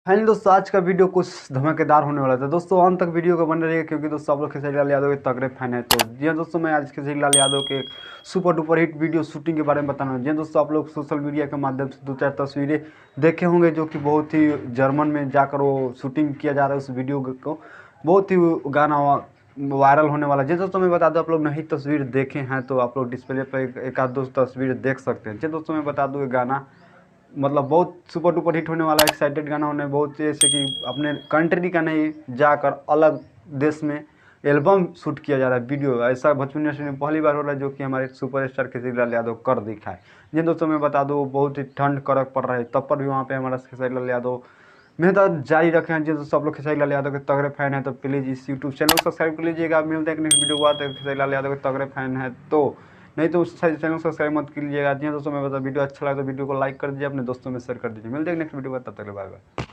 Finally दोस्तों आज का वीडियो कुछ धमाकेदार होने वाला था। दोस्तों अंत तक वीडियो को बने रहिए क्योंकि दोस्तों आप लोग खेसारी लाल यादव के तगड़े फैन है। तो जी हाँ दोस्तों, मैं आज खेसारी लाल यादव के super duper hit video shooting के बारे में बताना। जी हाँ दोस्तों, आप लोग सोशल मीडिया के माध्यम से 2-4 तस्वीरें देखे होंगे जो कि बहुत ही जर्मन में जाकर वो शूटिंग किया जा रहा है। उस वीडियो को बहुत ही गाना वायरल होने वाला है। जी दोस्तों मैं बता दूं, आप लोग नहीं तस्वीर देखे हैं तो आप लोग डिस्प्ले पर एक आध दो तस्वीर देख सकते हैं। जी दोस्तों मैं बता दूं, ये गाना मतलब बहुत सुपर डुपर हिट होने वाला है। एक्साइटेड गाना होने बहुत, जैसे कि अपने कंट्री का नहीं जाकर अलग देश में एल्बम शूट किया जा रहा है। वीडियो ऐसा भोजपुरी इंडस्ट्री में पहली बार हो रहा है जो कि हमारे सुपरस्टार खेसारी लाल यादव कर दिखाए। जिन दोस्तों मैं बता दूँ बहुत ही ठंड कड़क पड़ रहा है, तब पर भी वहाँ पे हमारा खेसारी लाल यादव मेहनत जारी रखे हैं। जिन दोस्तों सब लोग खेसारी लाल यादव के तगड़े फैन हैं तो प्लीज़ इस यूट्यूब चैनल को सब्सक्राइब कर लीजिएगा। मिलते हैं नेक्स्ट वीडियो के बाद। खेसारी लाल यादव के तगड़े फैन हैं तो नहीं तो उस चैनल को सब्सक्राइब मत कीजिएगा। जी हाँ दोस्तों मैं बता, वीडियो अच्छा लगा तो वीडियो को लाइक कर दीजिए, अपने दोस्तों में शेयर कर दीजिए। मिलते हैं नेक्स्ट वीडियो में, तब तक बाय बाय।